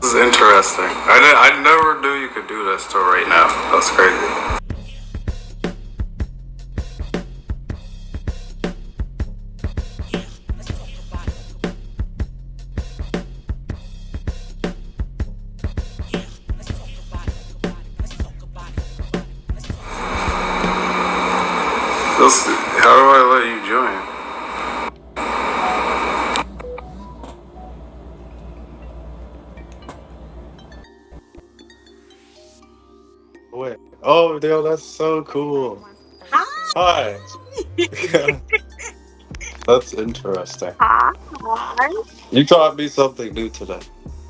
This is interesting. I never knew you could do this till right now. That's crazy. How do I let you join? Wait. Oh, Dale, that's so cool. Hi. That's interesting. Hi. You taught me something new today.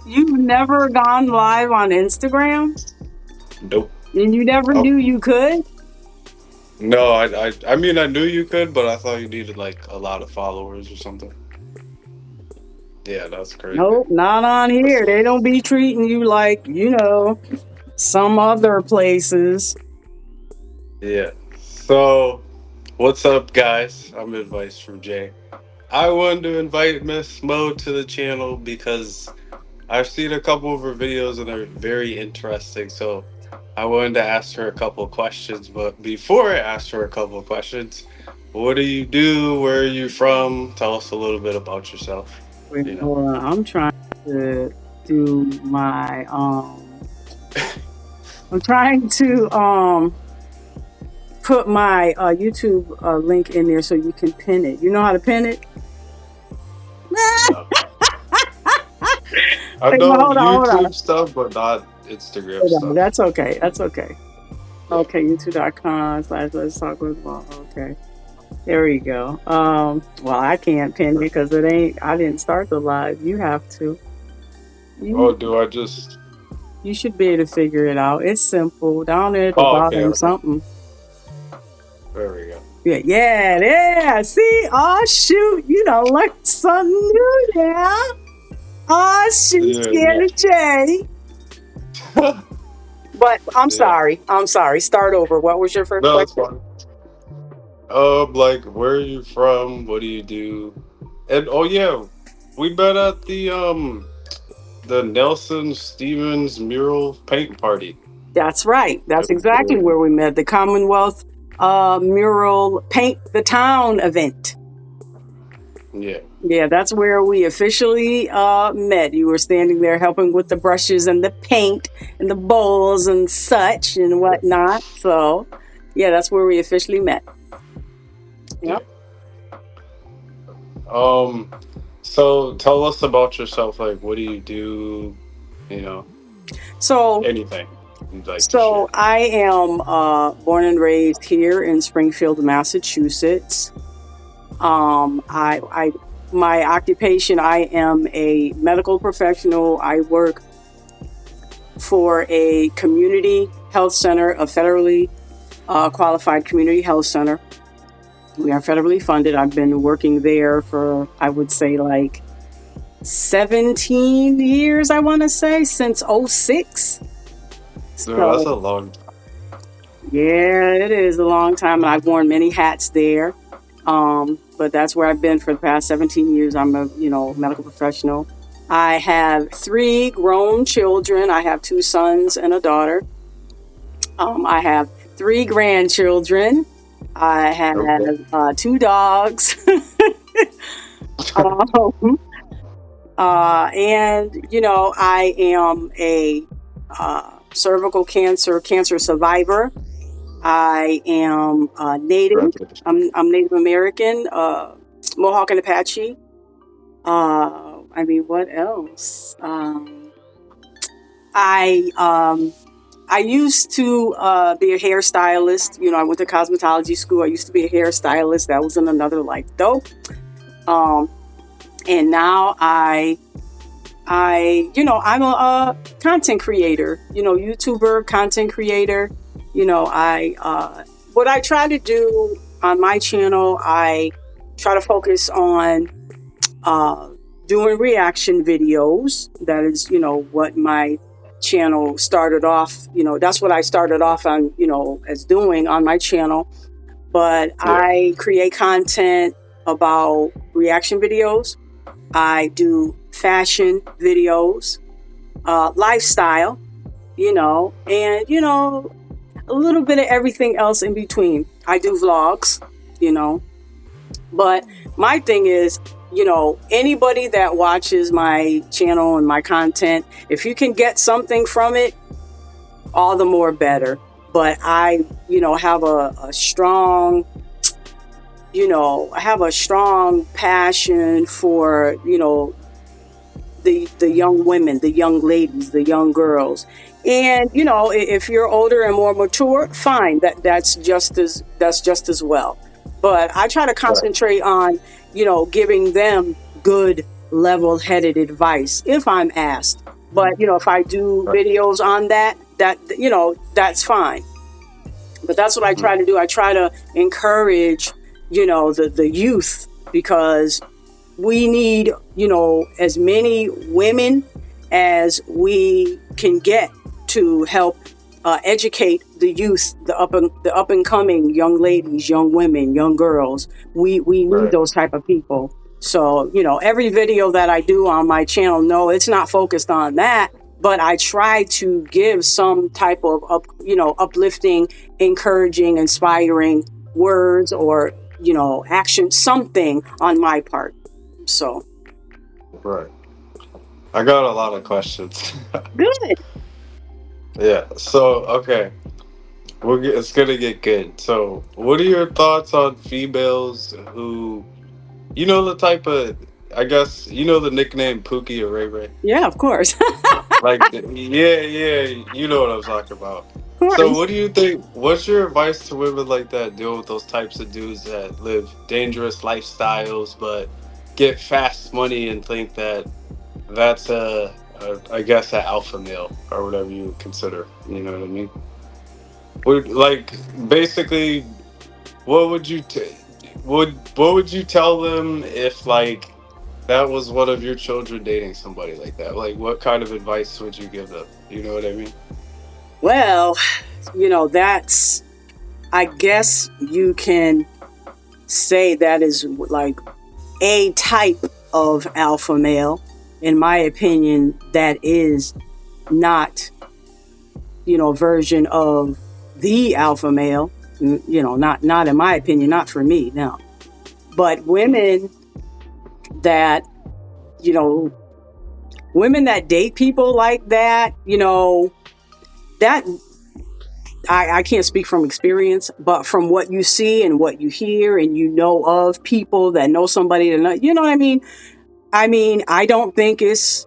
You've never gone live on Instagram? Nope. And you never Oh, knew you could? no, I mean, I knew you could, but I thought you needed like a lot of followers or something. Yeah, that's crazy. Nope, not on here. They don't be treating you like, some other places. Yeah. So, what's up, guys? I'm Advice from Jay. I wanted to invite Miss Mo to the channel because I've seen a couple of her videos and they're very interesting. So, I wanted to ask her a couple of questions. But before I ask her a couple of questions, what do you do? Where are you from? Tell us a little bit about yourself. Wait, You know. hold on. I'm trying to do my I'm trying to put my YouTube link in there so you can pin it. You know how to pin it? No. I Wait, know hold on. YouTube stuff, but not Instagram Hold on. stuff. That's okay. That's okay. Yeah. Okay, youtube.com/letstalkwithmoe. Okay. There you go. Well, I can't pin it because I didn't start the live. You have to. Oh, do I just? You should be able to figure it out. It's simple. Down there at the Oh, okay. bottom, something. There we go. Yeah. See? Oh, shoot. You don't learn something new now. Oh, shoot. Scared of Jay. But I'm sorry. Start over. What was your first No, that's question? fine. Like, where are you from? What do you do? And oh yeah, we met at the Nelson Stevens mural paint party. That's right. That's exactly where we met. The Commonwealth Mural Paint the Town event. Yeah. Yeah, that's where we officially met. You were standing there helping with the brushes and the paint and the bowls and such and whatnot. So, yeah, that's where we officially met. Yep. Yeah. So tell us about yourself. Like, what do you do? So Anything you'd like to So share. I am born and raised here in Springfield, Massachusetts. My occupation, I am a medical professional. I work for a community health center, a federally qualified community health center. We are federally funded. I've been working there for, I would say, like 17 years, I want to say, since 06. No, that's a long time. Yeah, it is a long time, and I've worn many hats there. But that's where I've been for the past 17 years. I'm a medical professional. I have 3 grown children. I have 2 sons and a daughter. I have 3 grandchildren. I have 2 dogs. And I am a cervical cancer survivor. I am Native. I'm Native American, Mohawk and Apache. What else? I used to be a hairstylist. I went to cosmetology school. I used to be a hairstylist. That was in another life, though. And now I'm a content creator. YouTuber, content creator. What I try to do on my channel, I try to focus on doing reaction videos. That is, what my channel started off. That's what I started off on, as doing on my channel. But I create content about reaction videos. I do fashion videos. lifestyle, and a little bit of everything else in between. I do vlogs, you know, but my thing is, anybody that watches my channel and my content, if you can get something from it, all the more better. But I, have a strong, I have a strong passion for, the young women, the young ladies, the young girls. And if you're older and more mature, fine. That's just as well. But I try to Right. concentrate on giving them good level-headed advice if I'm asked. But if I do Right. videos on that's fine. But that's what I Mhm. try to do. I try to encourage the youth, because we need, as many women as we can get to help educate the youth, the up and coming young ladies, young women, young girls. We need Right. those type of people. So every video that I do on my channel, no, it's not focused on that, but I try to give some type of uplifting, encouraging, inspiring words, or action, something on my part. So Right. I got a lot of questions. good. Yeah. So okay, it's gonna get good. So, what are your thoughts on females who, the type of, I guess, the nickname Pookie or Ray Ray? Yeah, of course. Like, yeah, yeah, you know what I'm talking about. Of So, course. what do you think? What's your advice to women like that deal with those types of dudes that live dangerous lifestyles but get fast money and think that that's I guess, an alpha male or whatever you would consider? You know what I mean? Would like basically, what would you what would you tell them if like that was one of your children dating somebody like that? Like, what kind of advice would you give them? You know what I mean? Well, that's, I guess you can say that is like a type of alpha male. In my opinion, that is not, version of the alpha male. Not in my opinion, not for me, no. But Mm. that, you know, women that date people like that, that I can't speak from experience, but from what you see and what you hear, and of people that know somebody that know, you know what I mean? I don't think it's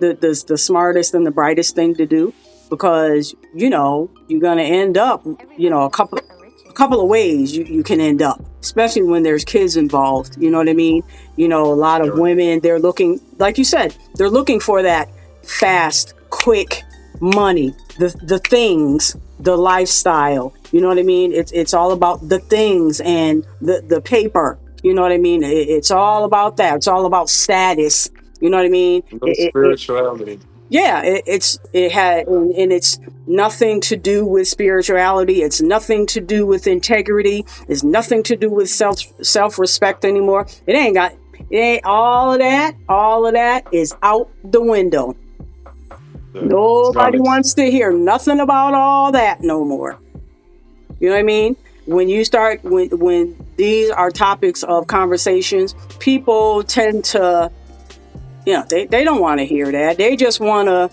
the smartest and the brightest thing to do, because you're gonna end up, a couple of ways you can end up, especially when there's kids involved. You know what I mean? A lot of You're right. women, they're looking, like you said, they're looking for that fast, quick money, the things, the lifestyle. You know what I mean? It's all about the things and the paper. You know what I mean? It's all about that. It's all about status. You know what I mean? No spirituality. Yeah, it had, and it's nothing to do with spirituality. It's nothing to do with integrity. It's nothing to do with self respect anymore. It ain't all of that. All of that is out the window. Yeah. It's not Nobody wants to hear nothing about all that no more. You know what I mean? When these are topics of conversations, people tend to, they don't want to hear that. They just want to,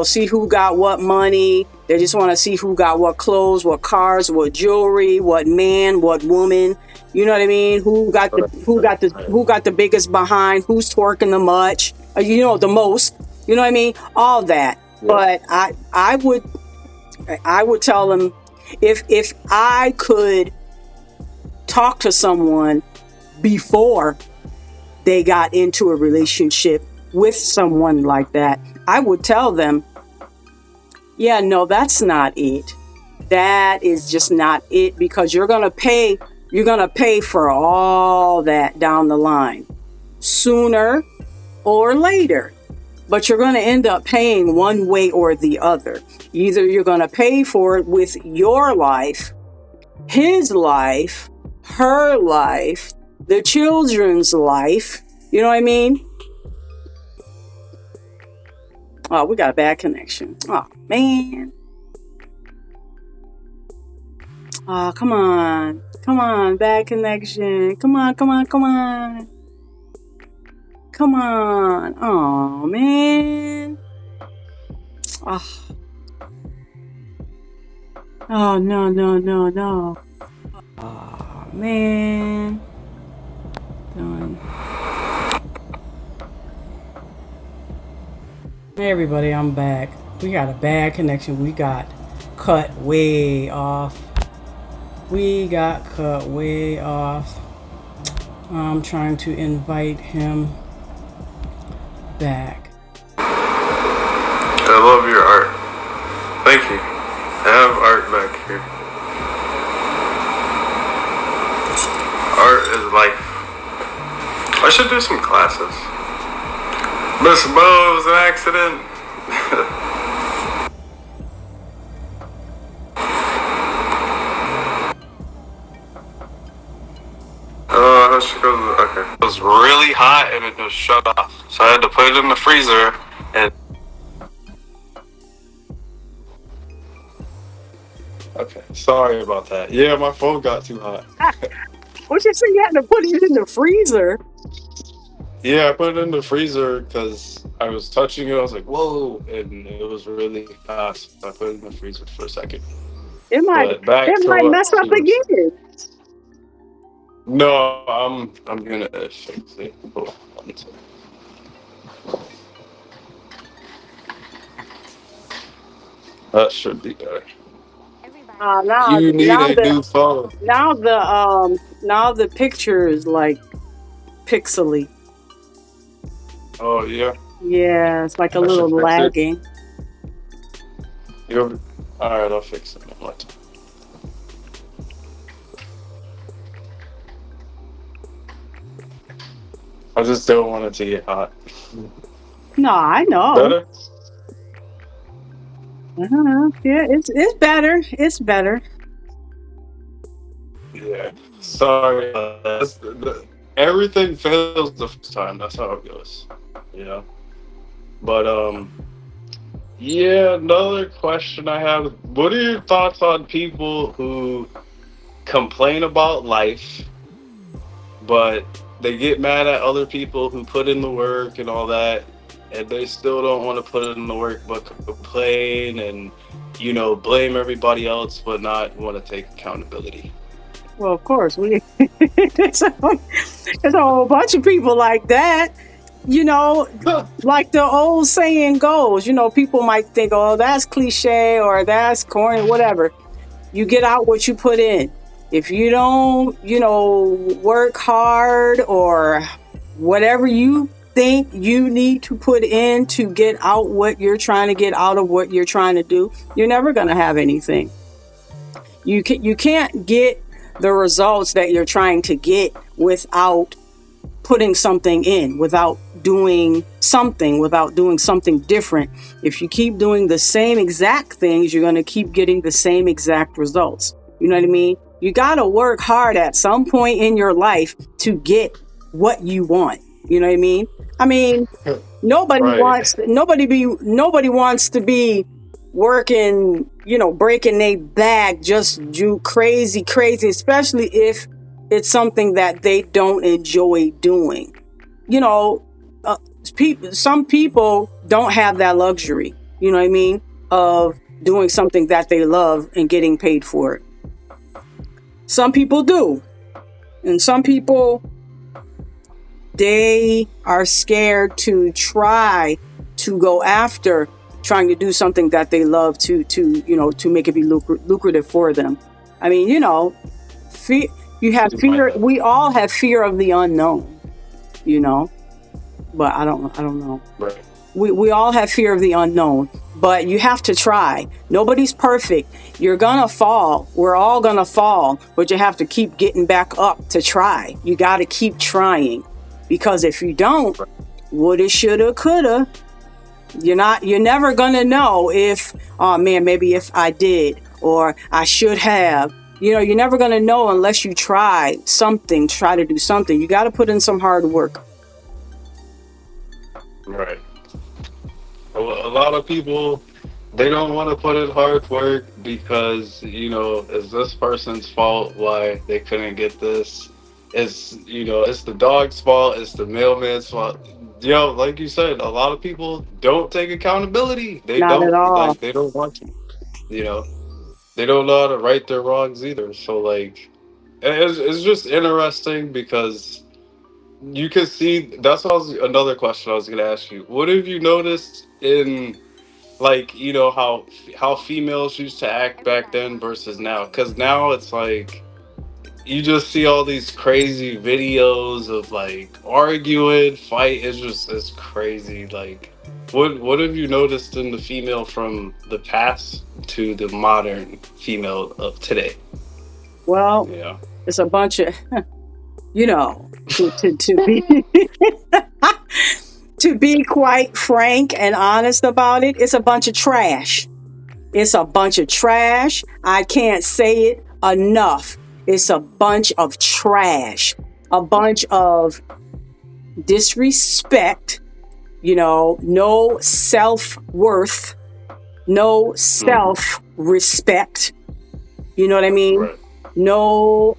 see who got what money. They just want to see who got what clothes, what cars, what jewelry, what man, what woman. You know what I mean? Who got the right, who right, got the right. who got the biggest behind? Who's twerking the much? The most. You know what I mean? All that. Yeah. But I would tell them, if I could talk to someone before they got into a relationship with someone like that, I would tell them, yeah, no, that's not it. That is just not it, because you're going to pay for all that down the line, sooner or later. But you're going to end up paying one way or the other. Either you're going to pay for it with your life, his life, her life, the children's life. You know what I mean? Oh, we got a bad connection. Oh, man. Oh, come on. Come on, bad connection. Come on, come on, come on. Come on. Oh, man. Oh, oh no, no, no, no. Oh, man. Done. Hey, everybody, I'm back. We got a bad connection. We got cut way off. We got cut way off. I'm trying to invite him back. I love your art. Thank you. I have art back here. Art is life. I should do some classes. Miss Mo, it was an accident. Oh, how she goes? Okay. It was really hot and it just shut off. So I had to put it in the freezer and. Okay, sorry about that. Yeah, my phone got too hot. What you say? You had to put it in the freezer? Yeah, I put it in the freezer because I was touching it. I was like, whoa, and it was really hot. So I put it in the freezer for a second. It might But back it to might what mess up she was saying. again. No, I'm gonna fix it. Hold on. That should be better. Now You need now a the new phone. now the picture is like pixely. Oh yeah, Yeah, it's like a I little should fix it. lagging. All right, I'll fix it. What? I just don't want it to get hot. No, I know. Better? Yeah, it's better. It's better. Yeah. Sorry. Everything fails the first time. That's how it goes. Yeah. But yeah. Another question I have: what are your thoughts on people who complain about life, but they get mad at other people who put in the work and all that, and they still don't want to put in the work, but complain and blame everybody else, but not want to take accountability? Well, of course, there's a whole bunch of people like that. You know, like the old saying goes, people might think, oh, that's cliche or that's corny, whatever. You get out what you put in. If you don't, work hard or whatever you think you need to put in to get out what you're trying to get out of what you're trying to do, you're never going to have anything. You can't get the results that you're trying to get without putting something in, without doing something different. If you keep doing the same exact things, you're going to keep getting the same exact results. You know what I mean? You got to work hard at some point in your life to get what you want. You know what I mean? I mean, nobody Right. wants to be working, breaking their back, just do crazy, especially if it's something that they don't enjoy doing. Uh, some people don't have that luxury, you know what I mean, of doing something that they love and getting paid for it. Some people do. And some people, they are scared to try to go after trying to do something that they love to make it be lucrative for them. I mean, fear, you have fear. We all have fear of the unknown, but I don't know. Right. We all have fear of the unknown, but you have to try. Nobody's perfect. You're gonna fall. We're all gonna fall, but you have to keep getting back up to try. You got to keep trying, because if you don't, woulda, shoulda, coulda, you're never gonna know if, oh man, maybe if I did or I should have. You're never gonna know unless you try to do something. You got to put in some hard work. Right. A lot of people, they don't want to put in hard work because, it's this person's fault why they couldn't get this. It's the dog's fault. It's the mailman's fault. Like you said, a lot of people don't take accountability. They Not at don't all. like. They don't want to. You know. They don't know how to right their wrongs either. So like, it's just interesting because you can see. That's what another question I was gonna ask you. What have you noticed in, like, how females used to act back then versus now? Because now it's like you just see all these crazy videos of like arguing, fight. It's crazy. Like, what have you noticed in the female from the past to the modern female of today? Well, Yeah. it's a bunch of, you know, to be to be quite frank and honest about it, it's a bunch of trash. It's a bunch of trash. I can't say it enough. It's a bunch of trash. A bunch of disrespect, no self worth, no Hmm. self respect. You know what I mean? Right. No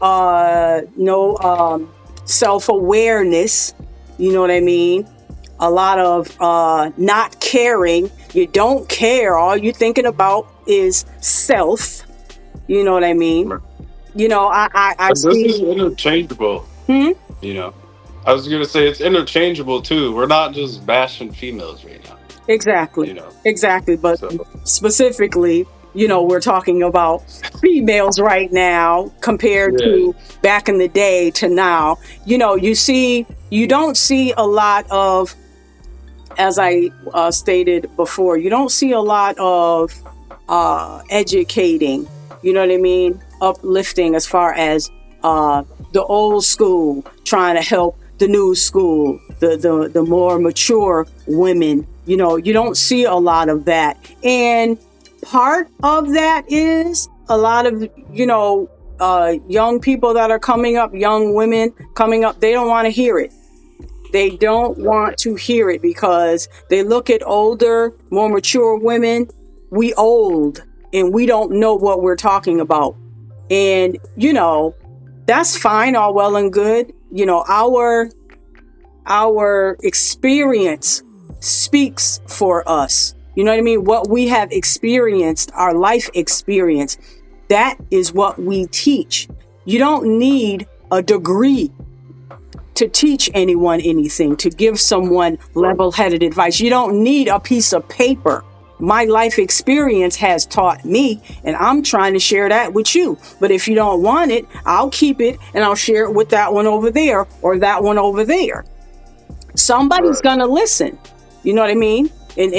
self awareness. You know what I mean? A lot of not caring. You don't care. All you're thinking about is self. You know what I mean? Right. I But this is see. interchangeable. Hmm? You know. I was gonna say it's interchangeable too. We're not just bashing females right now. Exactly. You know. Exactly. But So specifically, we're talking about females right now compared yeah. to back in the day to now. You don't see a lot of, as I stated before, you don't see a lot of educating, you know what I mean? Uplifting as far as the old school trying to help the new school, the more mature women. You don't see a lot of that. And part of that is a lot of, young people that are coming up, young women coming up, they don't want to hear it. They don't want Okay. to hear it because they look at older, more mature women. We old and we don't know what we're talking about. And, that's fine, all well and good. Our experience speaks for us. You know what I mean? What we have experienced, our life experience, that is what we teach. You don't need a degree to teach anyone anything, to give someone Right. level headed advice. You don't need a piece of paper. My life experience has taught me, and I'm trying to share that with you. But if you don't want it, I'll keep it and I'll share it with that one over there or that one over there. Somebody's Right. gonna listen. You know what I mean? And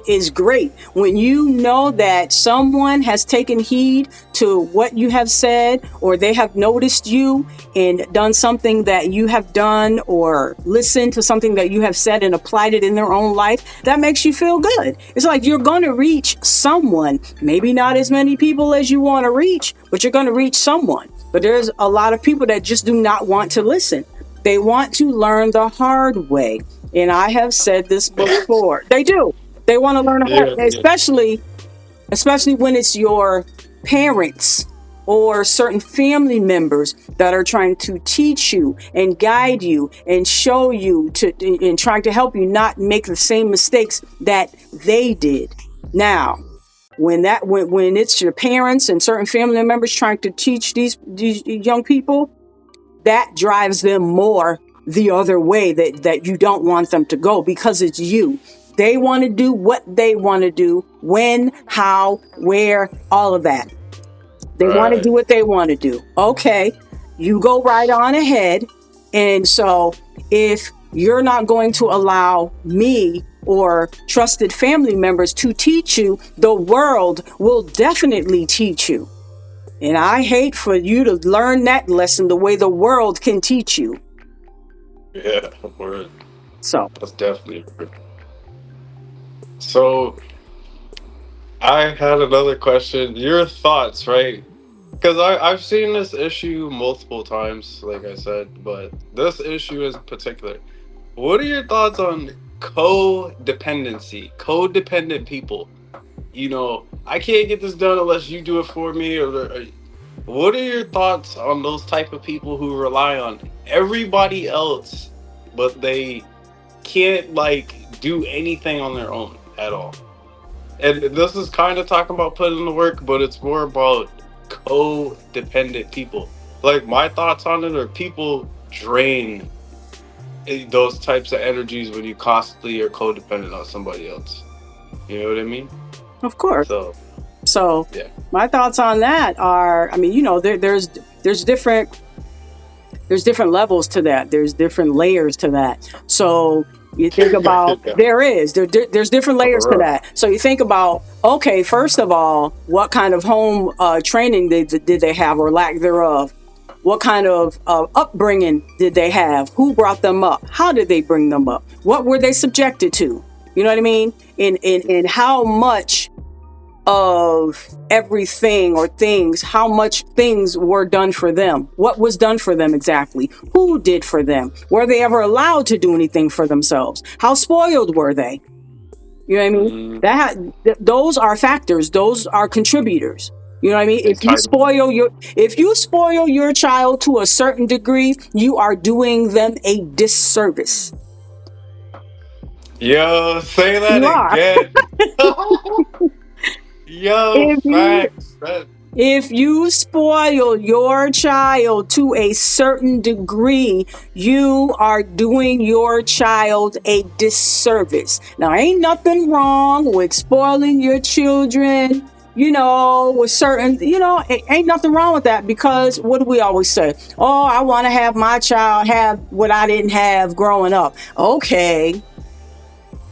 is great when you know that someone has taken heed to what you have said, or they have noticed you and done something that you have done, or listened to something that you have said and applied it in their own life. That makes you feel good. It's like you're going to reach someone, maybe not as many people as you want to reach, but you're going to reach someone. But there's a lot of people that just do not want to listen. They want to learn the hard way. And I have said this before. They do. They want to learn the hard, Yeah. Yeah. especially when it's your parents or certain family members that are trying to teach you and guide you and show you to and trying to help you not make the same mistakes that they did. Now, when it's your parents and certain family members trying to teach these young people, that drives them more the other way, that you don't want them to go because it's you. They want to do what they want to do, when, how, where, all of that. They want to Right. do what they want to do. Okay, you go right on ahead. And so if you're not going to allow me or trusted family members to teach you, the world will definitely teach you. And I hate for you to learn that lesson the way the world can teach you. Yeah. Word. So, That's definitely word. So I had another question. Your thoughts, right? Because I've seen this issue multiple times, like I said, but this issue is particular. What are your thoughts on codependency? Codependent people. I can't get this done unless you do it for me. Or what are your thoughts on those type of people who rely on everybody else, but they can't like do anything on their own at all? And this is kind of talking about putting in the work, but it's more about codependent people. Like my thoughts on it are people drain those types of energies when you constantly are codependent on somebody else. You know what I mean? Of course. So So yeah. my thoughts on that are, I mean, there's there's different levels to that. There's different layers to that. So you think about Yeah, there's different layers for to real. that. So you think about, okay, first of all, what kind of home training did they have or lack thereof? What kind of upbringing did they have? Who brought them up? How did they bring them up? What were they subjected to? You know what I mean? And how much of everything or things, how much things were done for them, what was done for them exactly, who did for them, were they ever allowed to do anything for themselves, how spoiled were they? You know what I mean? Mm, Those are factors, those are contributors. You know what I mean? entitlement. If you spoil your child to a certain degree, you are doing them a disservice. Yo, say that You are. again. Yo, If you facts. That If you spoil your child to a certain degree, you are doing your child a disservice. Now, ain't nothing wrong with spoiling your children, with certain, ain't nothing wrong with that, because what do we always say? Oh, I want to have my child have what I didn't have growing up. Okay,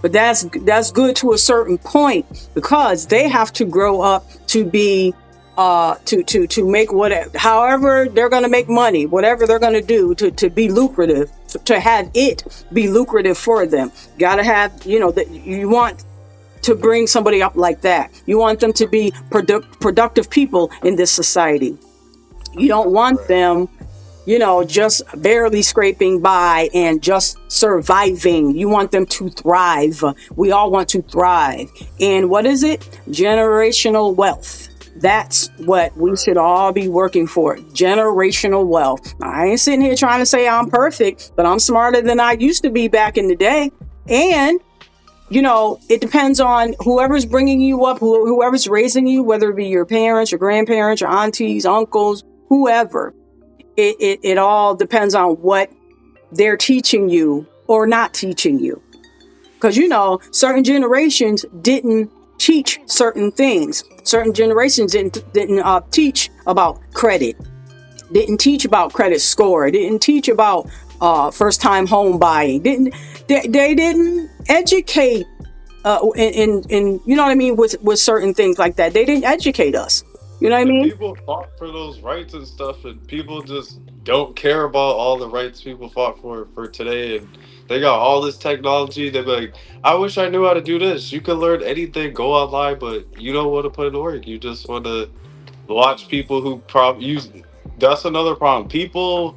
but that's good to a certain point, because they have to grow up to be to make whatever, however they're going to make money, whatever they're going to do to be lucrative, to have it be lucrative for them. Got to have, that you want to bring somebody up like that. You want them to be productive people in this society. You don't want right. them, just barely scraping by and just surviving. You want them to thrive. We all want to thrive. And what is it? Generational wealth. That's what we Right. should all be working for. Generational wealth. I ain't sitting here trying to say I'm perfect, but I'm smarter than I used to be back in the day. And it depends on whoever's bringing you up, whoever's raising you, whether it be your parents, your grandparents, your aunties, uncles, whoever. It all depends on what they're teaching you or not teaching you. Because, certain generations didn't teach certain things. Certain generations didn't teach about credit, didn't teach about credit score, didn't teach about first time home buying, they didn't educate in you know what I mean, with certain things like that. They didn't educate us. You know what I And mean? people fought for those rights and stuff, and people just don't care about all the rights people fought for today. And they got all this technology. They're like, I wish I knew how to do this. You can learn anything, go online, but you don't want to put in the work. You just want to watch people who use. That's another problem. People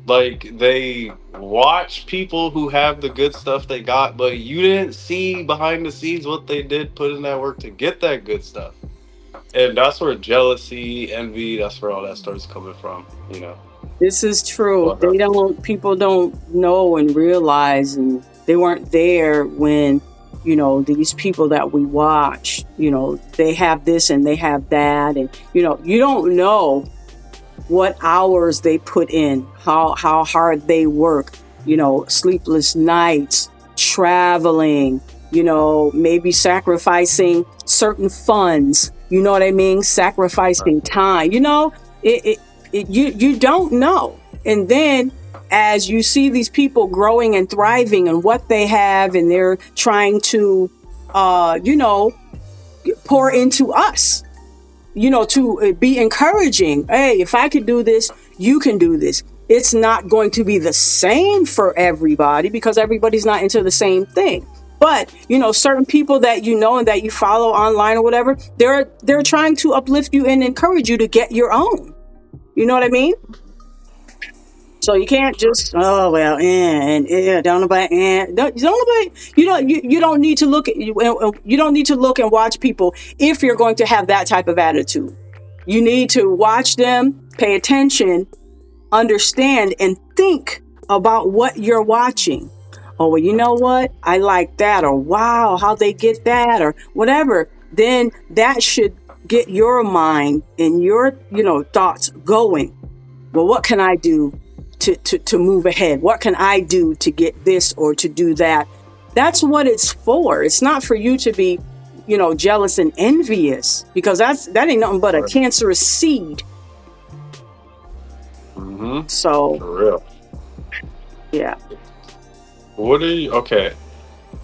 like they watch people who have the good stuff they got, but you didn't see behind the scenes what they did, put in that work to get that good stuff. And that's where jealousy, envy, that's where all that starts coming from. This is true. But People don't know and realize, and they weren't there when, these people that we watch, they have this and they have that. And, you don't know what hours they put in, how hard they work, sleepless nights, traveling, maybe sacrificing certain funds, you know what I mean? Sacrificing time, you don't know. And then as you see these people growing and thriving and what they have, and they're trying to, pour into us, to be encouraging. Hey, if I could do this, you can do this. It's not going to be the same for everybody, because everybody's not into the same thing. But, certain people that you know and that you follow online or whatever, they're trying to uplift you and encourage you to get your own. You know what I mean? So you can't just don't nobody don't nobody you don't need to look at you don't need to look and watch people if you're going to have that type of attitude. You need to watch them, pay attention, understand, and think about what you're watching. Oh, well, you know what? I like that, or wow, how they get that, or whatever. Then that should get your mind and your thoughts going. Well, what can I do to move ahead? What can I do to get this or to do that? That's what it's for. It's not for you to be, jealous and envious, because that ain't nothing but a Right. cancerous seed. Mm-hmm. So For real. yeah. What are you? Okay.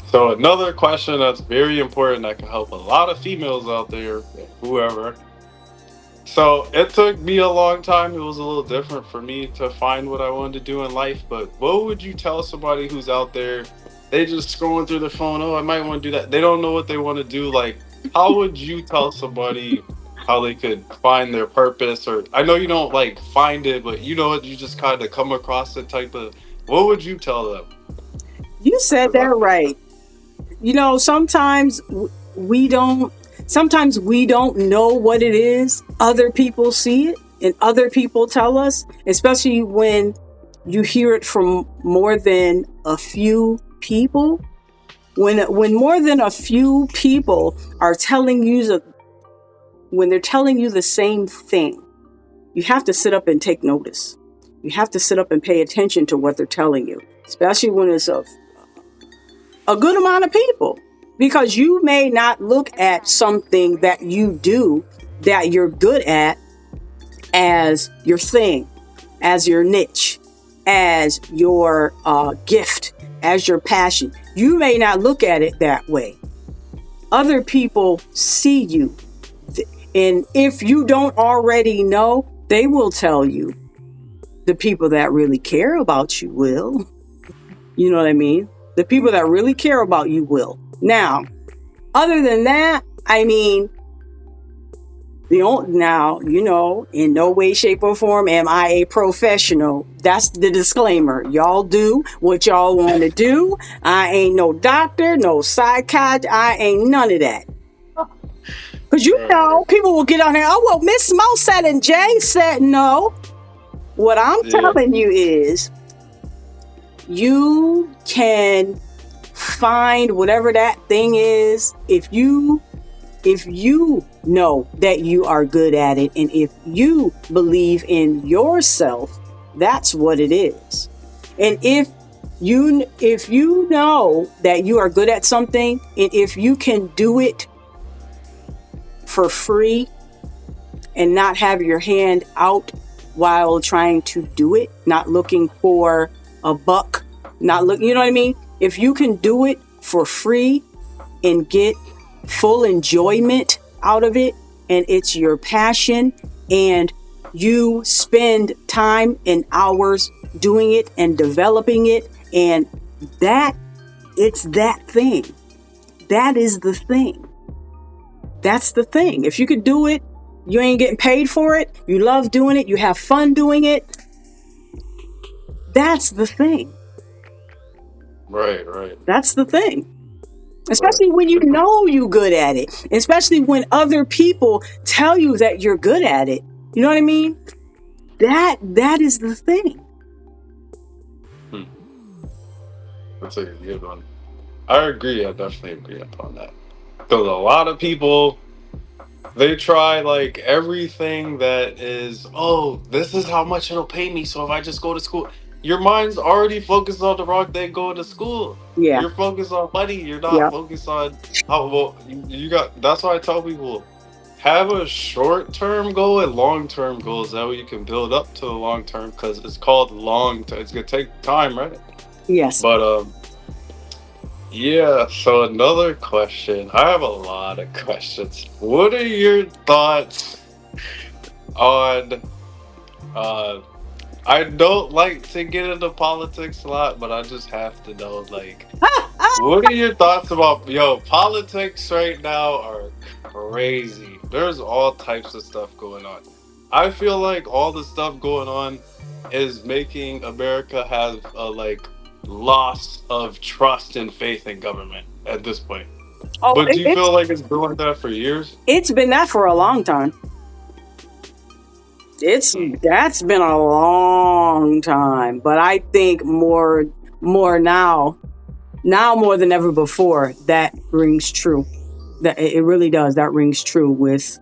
So another question that's very important that can help a lot of females out there, whoever. So it took me a long time. It was a little different for me to find what I wanted to do in life. But what would you tell somebody who's out there? They just scrolling through their phone. Oh, I might want to do that. They don't know what they want to do. Like, how would you tell somebody how they could find their purpose? Or I know you don't like find it, but you know what? You just kind of come across it type of. What would you tell them? You said Because that I right. Sometimes we don't sometimes we don't know what it is. Other people see it and other people tell us, especially when you hear it from more than a few people. When more than a few people are telling you when they're telling you the same thing, you have to sit up and take notice. You have to sit up and pay attention to what they're telling you, especially when it's a good amount of people, because you may not look at something that you do that you're good at as your thing, as your niche, as your gift, as your passion. You may not look at it that way. Other people see you. And if you don't already know, they will tell you. The people that really care about you will. You know what I mean? The people that really care about you will. Now, other than that, I mean, now, in no way, shape, or form am I a professional. That's the disclaimer. Y'all do what y'all want to do. I ain't no doctor, no psychiatrist. I ain't none of that. Because right. people will get on here. Oh, well, Miss Mo said and Jay said no. What I'm Yeah. telling you is you can find whatever that thing is if you know that you are good at it, and if you believe in yourself, that's what it is. And if you know that you are good at something, and if you can do it for free and not have your hand out while trying to do it, not looking for a buck, not look, you know what I mean? If you can do it for free and get full enjoyment out of it, and it's your passion, and you spend time and hours doing it and developing it, and that it's that thing. That is the thing. That's the thing. If you could do it, you ain't getting paid for it, you love doing it, you have fun doing it, that's the thing. Right. Right. That's the thing. Right. Especially when you know you're good at it, especially when other people tell you that you're good at it. You know what I mean? That is the thing. Hmm. That's a good one. I agree. I definitely agree upon that. Because a lot of people, they try like everything that is, oh, this is how much it'll pay me. So if I just go to school, your mind's already focused on the wrong thing going to school. Yeah. You're focused on money. You're not Yeah. focused on how well you got. That's why I tell people have a short term goal and long term goals. That way you can build up to the long term because it's called long term. It's going to take time, right? Yes. But, yeah, so another question. I have a lot of questions. What are your thoughts on uh I don't like to get into politics a lot, but I just have to know like what are your thoughts about politics right now are crazy. There's all types of stuff going on. I feel like all the stuff going on is making America have a like loss of trust and faith in government at this point. Oh, But do you feel like it's been like that for years? it's been that for a long time. It's Hmm. That's been a long time, but I think more now more than ever before, that rings true. That it really does. That rings true with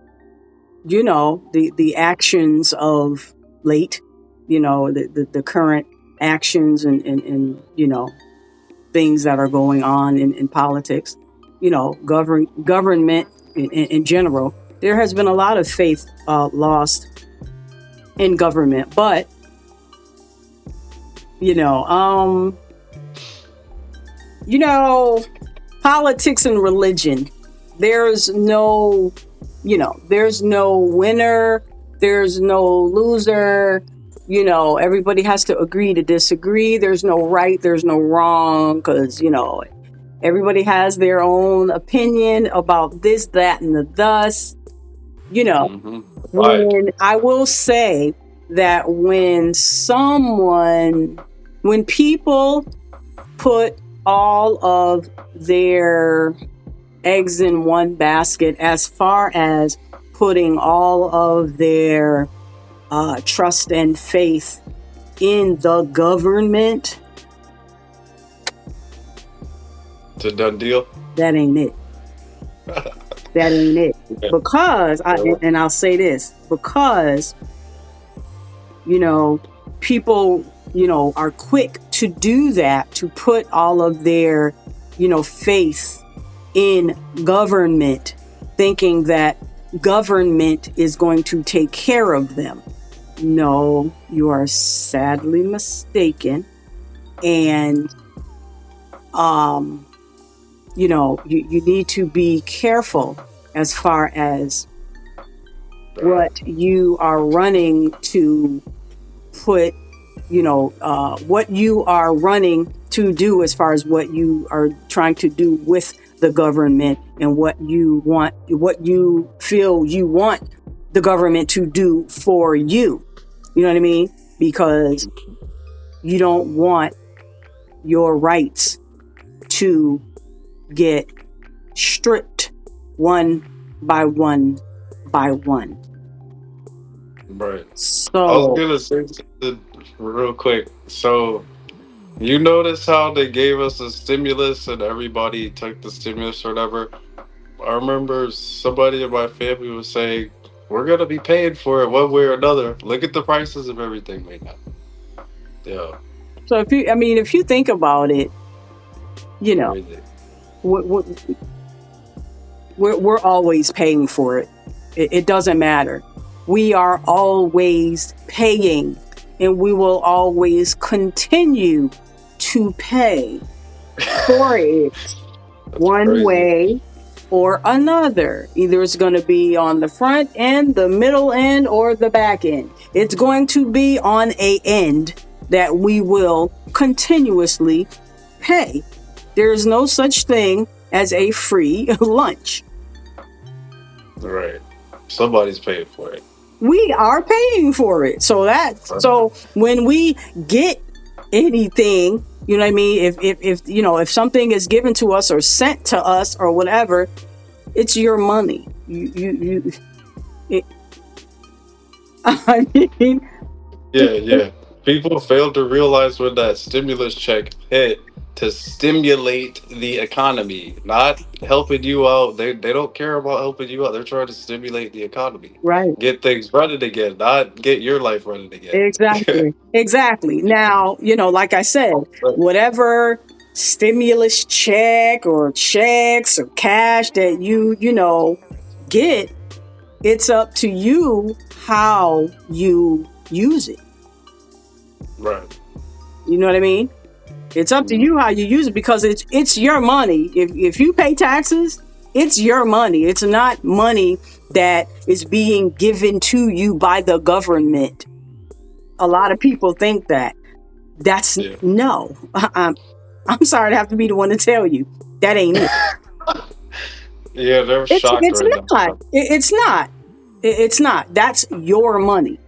the actions of late, the current actions and things that are going on in politics, government in general. There has been a lot of faith lost in government, but you know, um, you know, politics and religion. There's no, there's no winner. There's no loser. Everybody has to agree to disagree. There's no right. There's no wrong because everybody has their own opinion about this, that, and the thus. You know, Mm-hmm. Right. when I will say that when people put all of their eggs in one basket, as far as putting all of their trust and faith in the government, It's a done deal. that ain't it. That ain't it. Yeah. Because I'll say this, because you know people are quick to do that, to put all of their faith in government, thinking that government is going to take care of them. No, you are sadly mistaken. And you need to be careful as far as Right. what you are running to put, what you are running to do, as far as what you are trying to do with the government, and what you feel you want the government to do for you. You know what I mean? Because you don't want your rights to get stripped one by one by one. Right. I was So, gonna say something real quick. So you notice how they gave us a stimulus and everybody took the stimulus or whatever? I remember somebody in my family was saying, "We're gonna be paying for it one way or another. Look at the prices of everything right now." Yeah, if you think about it, you know, crazy. we're, we're always paying for it. It doesn't matter. We are always paying, and we will always continue to pay for it, That's one crazy. way or another. Either it's going to be on the front end, the middle end, or the back end. It's going to be on a end that we will continuously pay. There is no such thing as a free lunch. Right. Somebody's paying for it. We are paying for it. So when we get anything, you know what I mean? If something is given to us or sent to us or whatever, it's your money. It, I mean, Yeah, yeah. People fail to realize when that stimulus check hit to stimulate the economy, not helping you out. They don't care about helping you out. They're trying to stimulate the economy, right. get things running again, not get your life running again. Exactly. Exactly. Now, like I said, whatever stimulus check or checks or cash that you get, it's up to you how you use it. Right. You know what I mean? It's up to Mhm. you how you use it, because it's your money. If you pay taxes, it's your money. It's not money that is being given to you by the government. A lot of people think that. That's Yeah. no. I'm sorry to have to be the one to tell you that ain't it. Yeah, they're It's shocked it's right now. not. It's not. It's not. That's your money.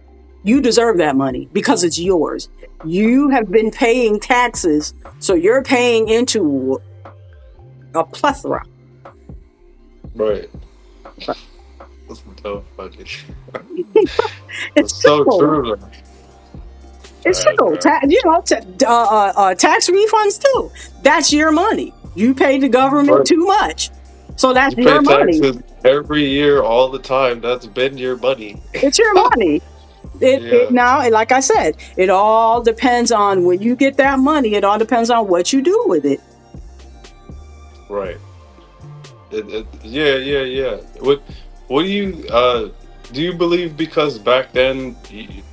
You deserve that money because it's yours. You have been paying taxes, so you're paying into a plethora. Right. That's so funny. It's It's so simple. true. It's Right, simple. right. Tax refunds too. That's your money. You pay the government Right. too much, so that's You pay your money. taxes every year, all the time. That's been your money. It's your money. It Yeah, now, like I said, it all depends on when you get that money. It all depends on what you do with it. right. Yeah, yeah, yeah. What do you believe because back then,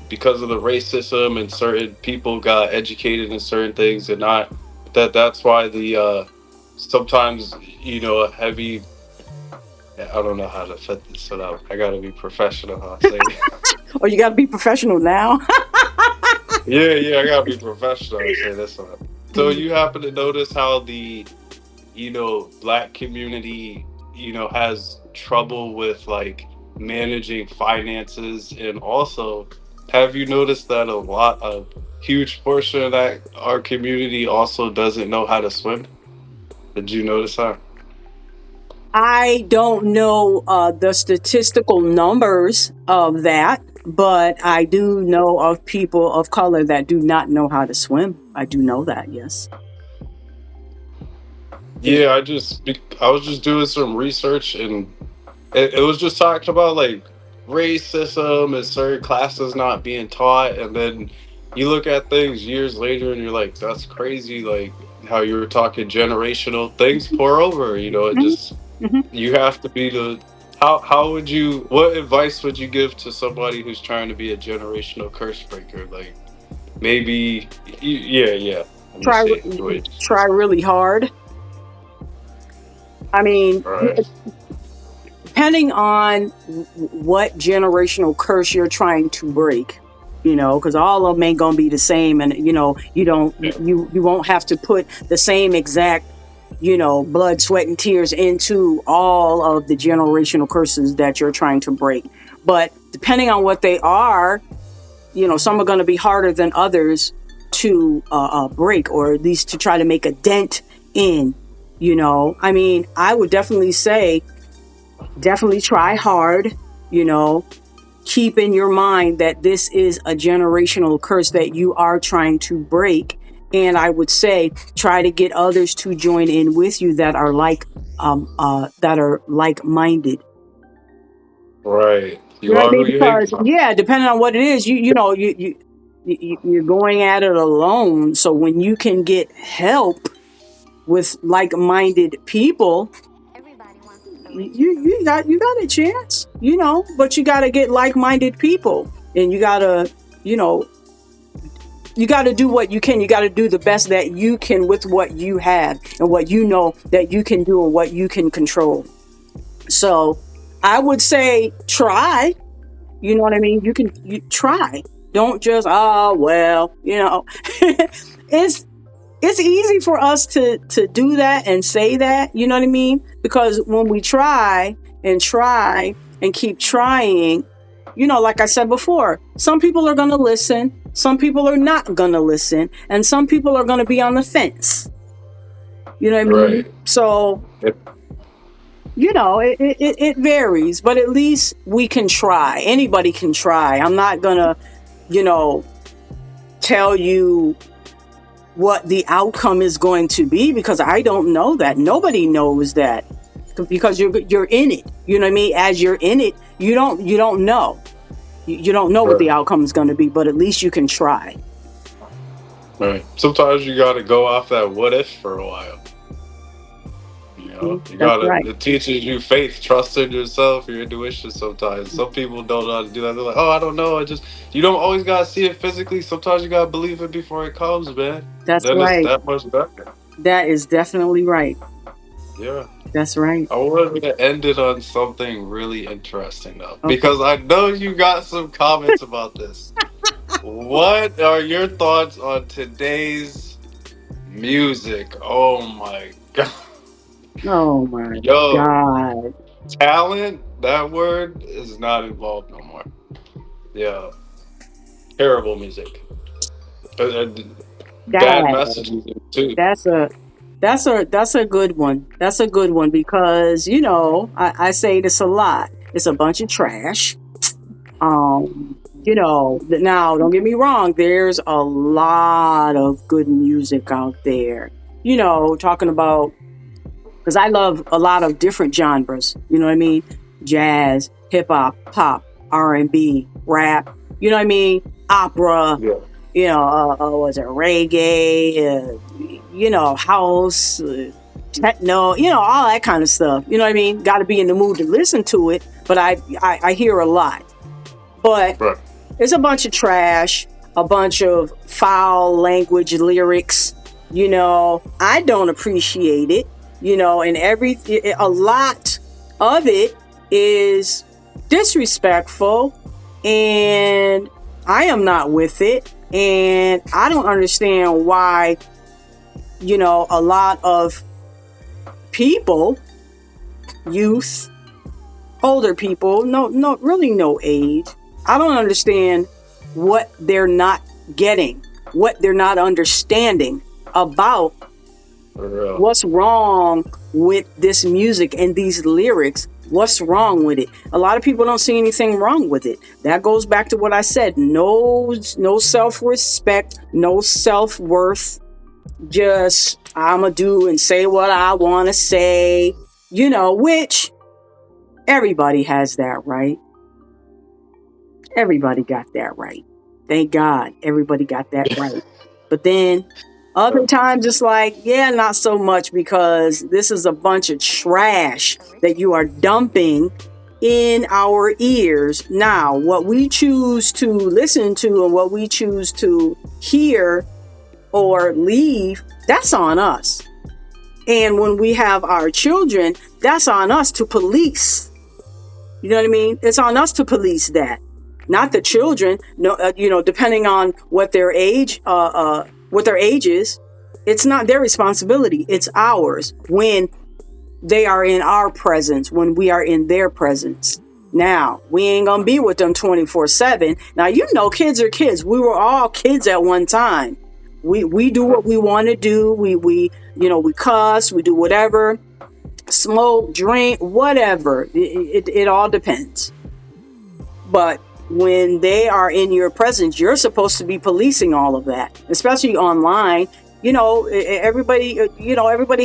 because of the racism and certain people got educated in certain things and not that's why the sometimes a heavy I don't know how to fit this up. I gotta be professional. How I say Or you got to be professional now. yeah, yeah, I gotta be professional. I say this one. So you happen to notice how the black community has trouble with like managing finances, and also have you noticed that a huge portion of that our community also doesn't know how to swim? Did you notice that? I don't know the statistical numbers of that, but I do know of people of color that do not know how to swim. I do know that, yes. It- Yeah, I was just doing some research, and it was just talking about like racism and certain classes not being taught, and then you look at things years later and you're like, that's crazy, like how you were talking generational things pour over, it Mhm, just mhm. you have to be the how would you what advice would you give to somebody who's trying to be a generational curse breaker, like maybe yeah, yeah, let me Try, see. Wait. try really hard. I mean, All right. depending on what generational curse you're trying to break, because all of them ain't gonna be the same, and you don't Yeah. you won't have to put the same exact blood, sweat, and tears into all of the generational curses that you're trying to break. But depending on what they are, some are going to be harder than others to break, or at least to try to make a dent in. I mean, I would definitely say, definitely try hard. You know, keep in your mind that this is a generational curse that you are trying to break. And I would say try to get others to join in with you that are like minded. Right, You you know what I are mean? who you hang Because from. yeah, depending on what it is, you're going at it alone. So when you can get help with like minded people, you got a chance. But you got to get like minded people, and you know you got to do what you can. You got to do the best that you can with what you have and what you know that you can do and what you can control. So I would say try. You know what I mean? You try. Don't just well. It's it's easy for us to do that and say that. You know what I mean? Because when we try and keep trying, like I said before, some people are going to listen, some people are not going to listen, and some people are going to be on the fence. You know what I mean? Right. So it varies, but at least we can try. Anybody can try. I'm not gonna you know tell you what the outcome is going to be, because I don't know that. Nobody knows that, because you're in it. You know what I mean? As you're in it, you don't know. You don't know what the Right. outcome is going to be, but at least you can try. Right. Sometimes you got to go off that what if for a while. Mhm. You That's got to, right. it teaches you faith, trust in yourself, your intuition sometimes. Some people don't know how to do that. They're like, oh, I don't know. You don't always got to see it physically. Sometimes you got to believe it before it comes, man. That's Then it's right. that much better. That is definitely right. Yeah. That's right. I wanted to end it on something really interesting, though, Okay. because I know you got some comments about this. What are your thoughts on today's music? Oh my God. Oh my Yo, God. talent. That word is not involved no more. Yeah, terrible music. Bad That messages too. that's a that's a good one. That's a good one because I say this a lot. It's a bunch of trash. Now don't get me wrong. There's a lot of good music out there. Talking about because I love a lot of different genres. You know what I mean? Jazz, hip hop, pop, R&B, rap. You know what I mean? Opera. Yeah, Was it reggae? House, techno. All that kind of stuff. You know what I mean? Got to be in the mood to listen to it. But I hear a lot. But right. it's a bunch of trash, a bunch of foul language lyrics. I don't appreciate it. And a lot of it is disrespectful, and I am not with it. And I don't understand why, a lot of people, youth, older people, really no age. I don't understand what they're not getting, what they're not understanding about For real. what's wrong with this music and these lyrics. What's wrong with it? A lot of people don't see anything wrong with it. That goes back to what I said. No self-respect, no self-worth. Just I'ma do and say what I want to say, which everybody has that right. Everybody got that right. Thank God everybody got that right. But then other times it's like, yeah, not so much because this is a bunch of trash that you are dumping in our ears. Now, what we choose to listen to and what we choose to hear or leave, that's on us. And when we have our children, that's on us to police. You know what I mean? It's on us to police that, not the children. No, depending on what their age, is, it's not their responsibility. It's ours when they are in our presence, when we are in their presence. Now, we ain't gonna be with them 24/7. Now, kids are kids. We were all kids at one time. We do what we want to do. We cuss, we do whatever, smoke, drink, whatever. It all depends. But when they are in your presence, you're supposed to be policing all of that, especially online. Everybody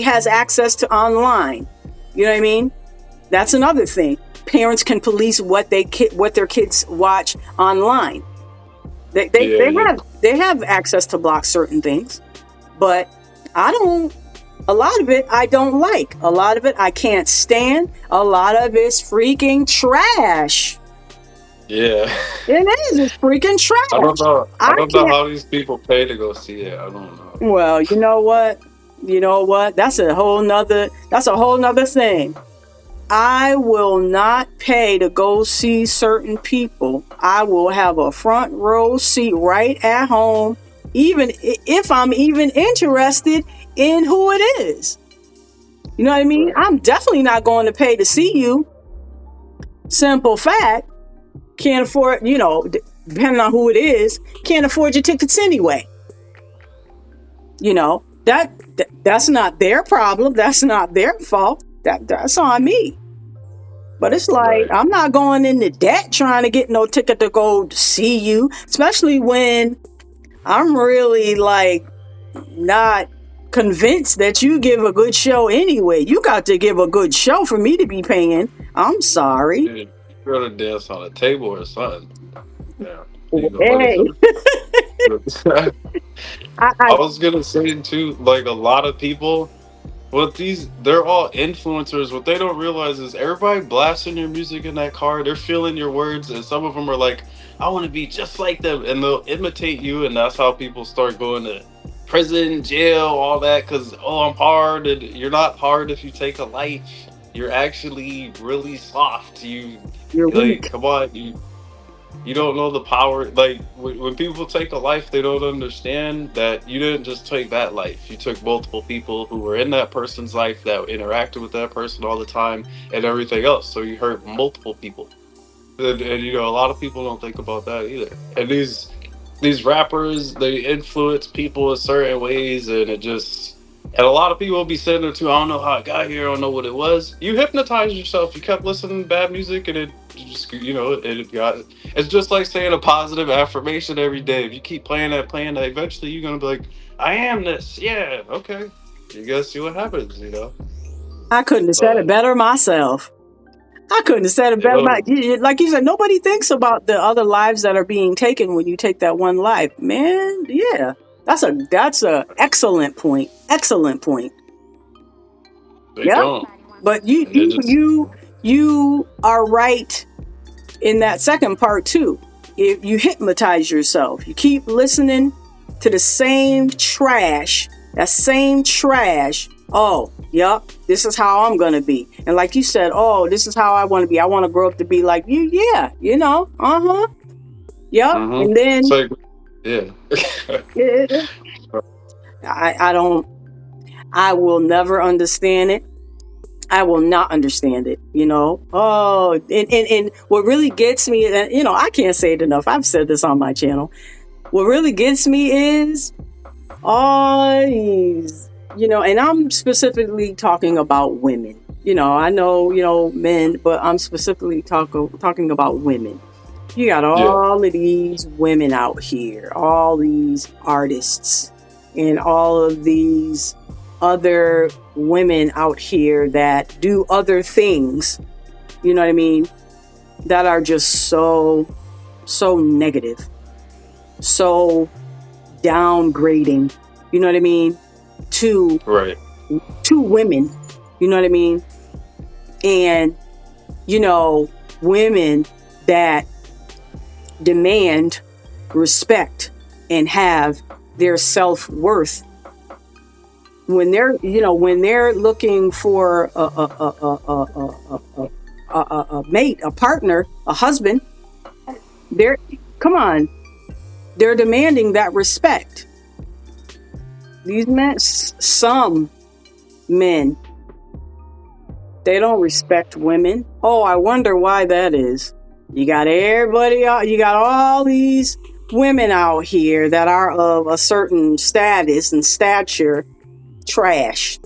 has access to online. You know what I mean? That's another thing. Parents can police what their kids watch online. Yeah, yeah. They have access to block certain things, but I don't. A lot of it I don't like. A lot of it I can't stand. A lot of it's freaking trash. Yeah. It is. It's freaking I don't trash. know. I I don't know can't. how these people pay to go see it. I don't know. Well, you know what? That's a whole nother thing. I will not pay to go see certain people. I will have a front row seat right at home, even if I'm even interested in who it is. You know what I mean? Right. I'm definitely not going to pay to see you. Simple fact. Can't afford, depending on who it is, can't afford your tickets anyway. That's not their problem. That's not their fault. That's on me. But it's like Right. I'm not going into debt trying to get no ticket to go to see you, especially when I'm really like not convinced that you give a good show anyway. You got to give a good show for me to be paying. I'm sorry. Yeah, you gotta dance on a table or something. Yeah. Leave the money Hey, for it. I I was gonna say too, like a lot of people, but they're all influencers. What they don't realize is everybody blasting your music in that car. They're feeling your words, and some of them are like, "I want to be just like them," and they'll imitate you, and that's how people start going to prison, jail, all that. Because I'm hard, and you're not hard if you take a life. You're actually really soft. You you're like, weak. come on, you. You don't know the power. Like when people take a life, they don't understand that you didn't just take that life. You took multiple people who were in that person's life that interacted with that person all the time and everything else. So you hurt multiple people. And you know, a lot of people don't think about that either. And these rappers, they influence people in certain ways, and it just, and a lot of people will be sitting there too. I don't know how I got here. I don't know what it was. You hypnotized yourself. You kept listening to bad music, and it just, you know, it got. It's just like saying a positive affirmation every day. If you keep playing that, eventually you're gonna be like, I am this. Yeah, okay. You gotta see what happens. You know, I couldn't have said it but better myself. I couldn't have said it you better. know, Like you said, nobody thinks about the other lives that are being taken when you take that one life. Man, yeah, that's a excellent point. Excellent point. they Yeah, don't, but you and they you just. you you are right in that second part too. If you hypnotize yourself, you keep listening to the same trash, that same trash. Oh, yep, this is how I'm gonna be. And like you said, oh, this is how I want to be. I want to grow up to be like you. Yeah, uh-huh. Yep. Mm-hmm. And It's then like, yeah. eh, I don't. I will never understand it. I will not understand it, you know. Oh, and what really gets me, and I can't say it enough. I've said this on my channel. What really gets me is all these, and I'm specifically talking about women. I know, men, but I'm specifically talking about women. You got Yeah. all of these women out here, all these artists, and all of these other women out here that do other things, you know what I mean, that are just so negative, so downgrading, you know what I mean, to Right. women, you know what I mean? And women that demand respect and have their self-worth when they're looking for a mate, a partner, a husband. They're come on, they're demanding that respect. These men, some men, they don't respect women. Oh, I wonder why that is. You got everybody out, you got all these women out here that are of a certain status and stature, trash.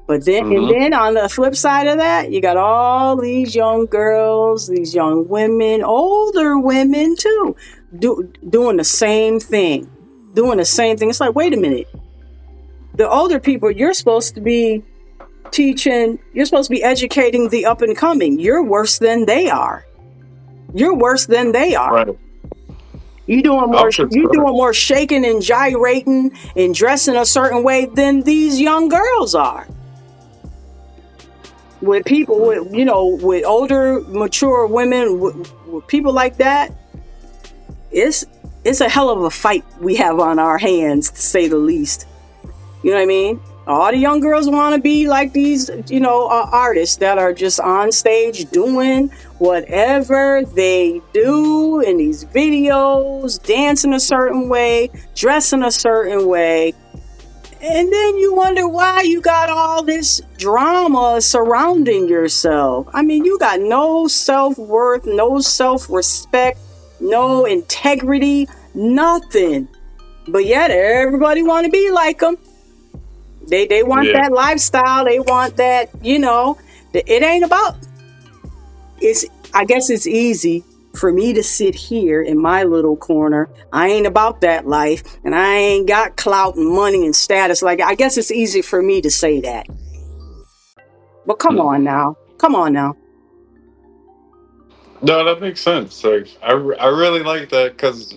But Mm-hmm. then on the flip side of that, you got all these young girls, these young women, older women too, doing the same thing. Doing the same thing. It's like, wait a minute. The older people, you're supposed to be teaching, you're supposed to be educating the up and coming. You're worse than they are. You're worse than they are. Right. I'm You concerned. doing more shaking and gyrating and dressing a certain way than these young girls are. With people with older mature women, with people like that, it's it's a hell of a fight we have on our hands, to say the least. You know what I mean? All the young girls want to be like these, artists that are just on stage doing whatever they do in these videos, dancing a certain way, dressing a certain way. And then you wonder why you got all this drama surrounding yourself. I mean, you got no self-worth, no self-respect, no integrity, nothing. But yet everybody want to be like them. They want Yeah. that lifestyle. They want that, it ain't about, it's, I guess it's easy for me to sit here in my little corner. I ain't about that life, and I ain't got clout and money and status. Like, I guess it's easy for me to say that. But come Hmm. on now. Come on now. No, that makes sense. Like, I really like that because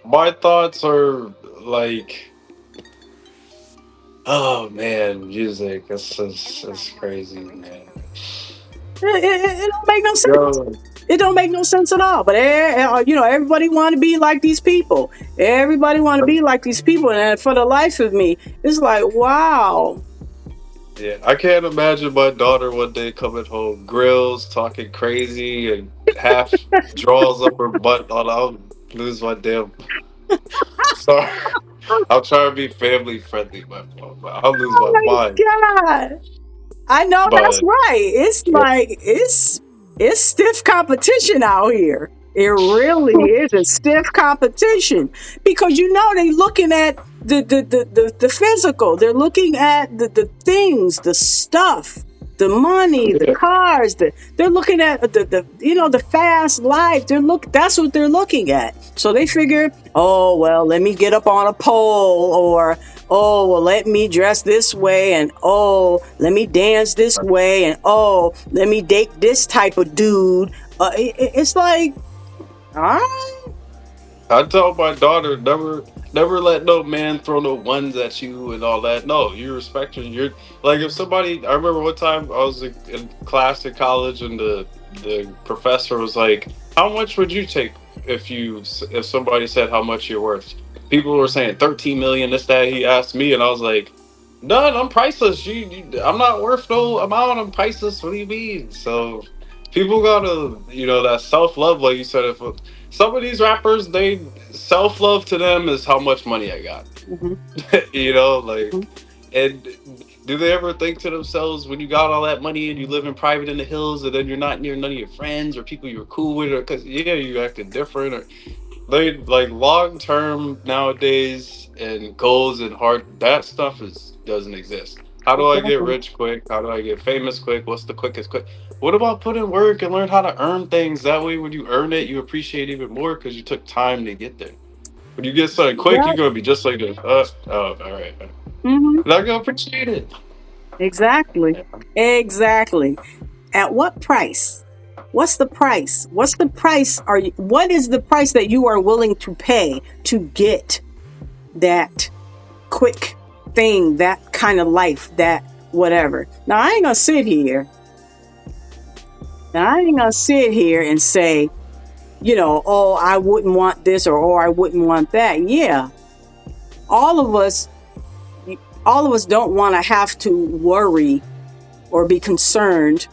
my thoughts are like, oh man, music. That's crazy, man. It don't make no sense. Yo, It don't make no sense at all. But everybody want to be like these people. Everybody want to be like these people, and for the life of me, it's like, wow. yeah, I can't imagine my daughter one day coming home grills, talking crazy, and half draws up her butt, I'll lose my damn. Sorry, I'll try to be family friendly, but I'll lose my Oh mind. my God. I know that's But right. It's like it's stiff competition out here. It really is a stiff competition because they looking at the physical. They're looking at the things, the stuff, the money, the yeah, cars. They're looking at the fast life. That's what they're looking at. So they figure, oh well, let me get up on a pole, or oh well, let me dress this way, and oh let me dance this way, and oh let me date this type of dude. It's like, all right. I tell my daughter never let no man throw no ones at you and all that. No, you respect her. You're like if somebody. I remember one time I was in class in college and the professor was like, "How much would you take if somebody said how much you're worth?" People were saying 13 million. This that he asked me and I was like, "None. I'm priceless. I'm not worth no amount. I'm priceless. What do you mean?" So people gotta that self love like you said. If some of these rappers, they self love to them is how much money I got. Mhm, Like, mhm. and do they ever think to themselves when you got all that money and you live in private in the hills, and then you're not near none of your friends or people you were cool with, or because yeah, you acted different, or they like long term nowadays and goals and heart that stuff is doesn't exist. How do I get Exactly. rich quick? How do I get famous quick? What's the quickest quick? What about put in work and learn how to earn things? That way, when you earn it, you appreciate even more because you took time to get there. When you get something quick, you're Right. gonna be just like this. Oh, all right. Hmm. You're not gonna appreciate it. Exactly. Yeah. Exactly. At what price? What's the price? What's the price? What is the price that you are willing to pay to get that quick thing, that kind of life, that whatever? Now I ain't gonna sit here. Now I ain't gonna sit here and say, oh, I wouldn't want this, or oh, I wouldn't want that. Yeah, all of us, all of us don't want to have to worry or be concerned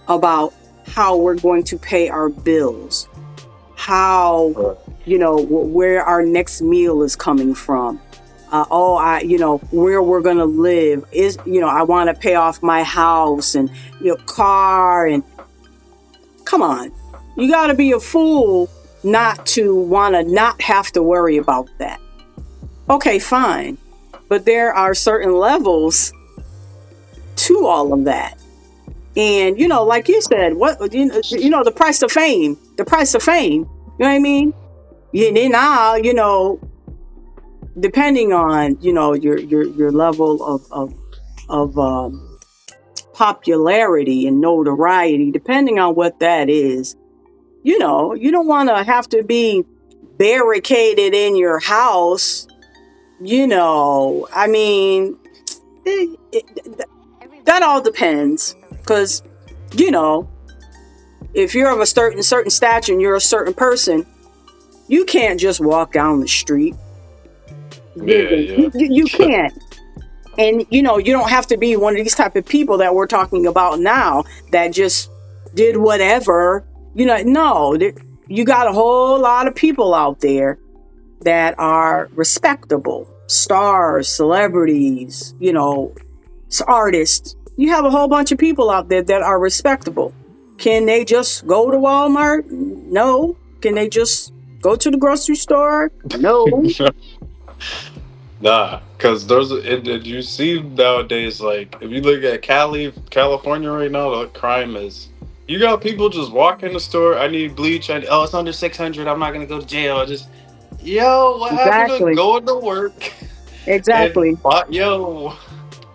about how we're going to pay our bills, how, Right. where our next meal is coming from. Where we're going to live is, I want to pay off my house and, car. And come on, you got to be a fool not to want to not have to worry about that. Okay, fine. But there are certain levels to all of that. And like you said, the price of fame, the price of fame. You know what I mean? Yeah, then now, depending on your level of popularity and notoriety, depending on what that is, you don't want to have to be barricaded in your house. I mean, it, it, that all depends, because you know if you're of a certain stature and you're a certain person, you can't just walk down the street. Yeah, You yeah. can't. And you don't have to be one of these type of people that we're talking about now that just did whatever. No, you got a whole lot of people out there that are respectable, stars, celebrities, artists. You have a whole bunch of people out there that are respectable. Can they just go to Walmart? No. Can they just go to the grocery store? No. Nah, because you see nowadays, like if you look at California right now, the crime is you got people just walk in the store. I need bleach. Oh, it's under 600. I'm not gonna go to jail. I just yo, what happened to Exactly. going to work and Exactly. yo?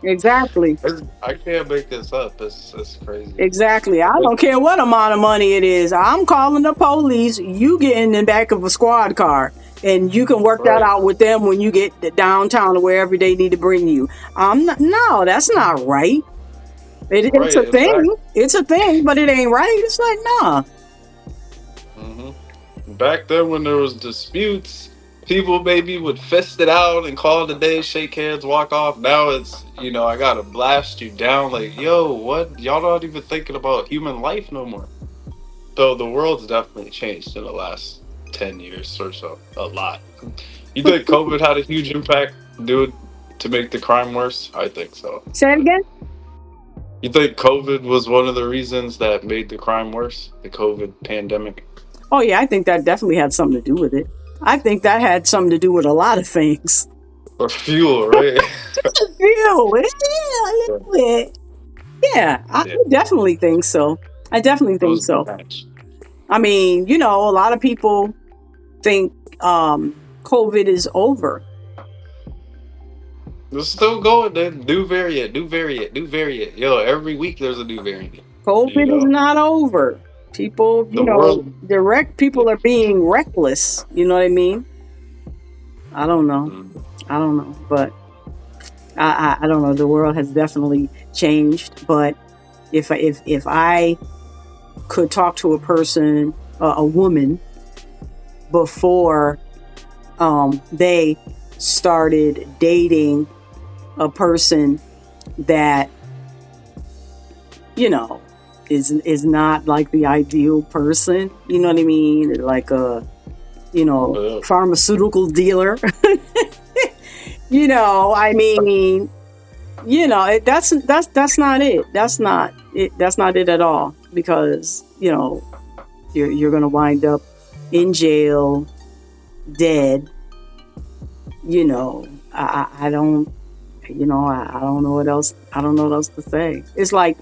Exactly. I can't make this up. It's crazy. Exactly. I But don't care what amount of money it is. I'm calling the police. You get in the back of a squad car, and you can work that right, out with them when you get downtown or wherever they need to bring you. I'm not. No, that's not right. It's right, a thing. exactly. It's a thing, but it ain't right. It's like, nah. Hmm. Back then, when there was disputes, people maybe would fist it out and call it a day, shake hands, walk off. Now it's I gotta blast you down. Like, yo, what? Y'all not even thinking about human life no more. So the world's definitely changed in the last 10 years or so. A lot. You think COVID had a huge impact, dude, to make the crime worse? I think so. Say it But again. you think COVID was one of the reasons that made the crime worse? The COVID pandemic? Oh yeah, I think that definitely had something to do with it. I think that had something to do with a lot of things. Or fuel, right? Ew, yeah, a Yeah. little bit. Yeah, I Yeah. definitely think so. I definitely It think was so. match. I mean, a lot of people think COVID is over. It's still going then. New variant, new variant, new variant. Yo, every week there's a new variant. You COVID is know? not over. People, The world. direct Yeah. people are being reckless. You know what I mean? I don't know. Mm. I don't know, but I don't know. The world has definitely changed. But if I could talk to a person, a woman, before they started dating a person that you know is not like the ideal person, you know what I mean, like a Yeah. pharmaceutical dealer. I mean, that's not it. That's not it at all, because you're gonna wind up in jail, dead. I don't, I don't know what else. I don't know what else to say. It's like,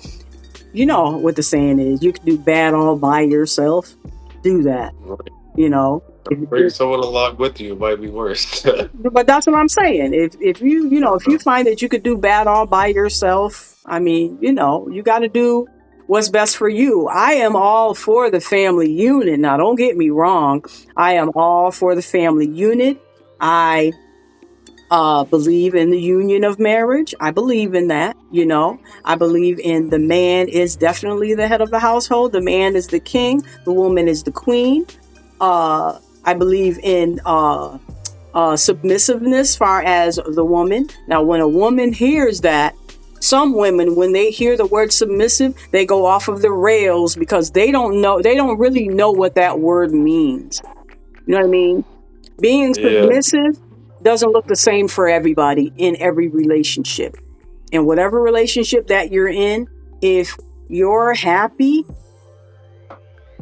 what the saying is: you can do bad all by yourself. Do that. Right. You know. Bring someone along with you. It might be worse. But that's what I'm saying. If if you find that you could do bad all by yourself, I mean, you got to do what's best for you. I am all for the family unit. Now, don't get me wrong. I am all for the family unit. I believe in the union of marriage. I believe in that. I believe in the man is definitely the head of the household. The man is the king. The woman is the queen. I believe in submissiveness, far as the woman. Now, when a woman hears that, some women, when they hear the word submissive, they go off of the rails because they don't know. They don't really know what that word means. You know what I mean? Being Yeah. submissive doesn't look the same for everybody in every relationship. In whatever relationship that you're in, if you're happy,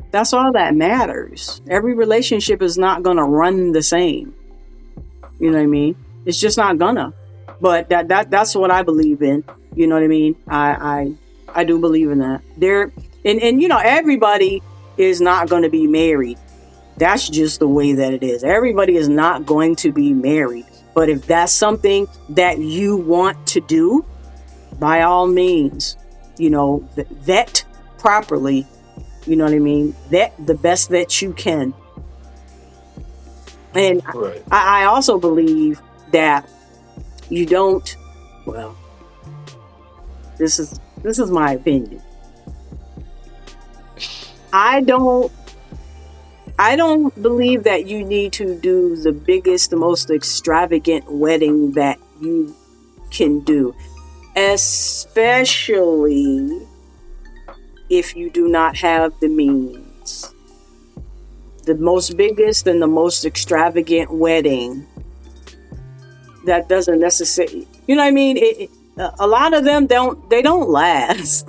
that's all that matters. Every relationship is not going to run the same. You know what I mean? It's just not gonna. But that's what I believe in. You know what I mean? I do believe in that. And everybody is not going to be married. That's just the way that it is. Everybody is not going to be married. But if that's something that you want to do, by all means, vet properly. You know what I mean? Vet the best that you can. And Right. I also believe that you don't. Well, this is my opinion. I don't. I don't believe that you need to do the biggest, the most extravagant wedding that you can do, especially if you do not have the means. The most biggest and the most extravagant wedding, that doesn't necessarily, you know what I mean? A lot of them don't last.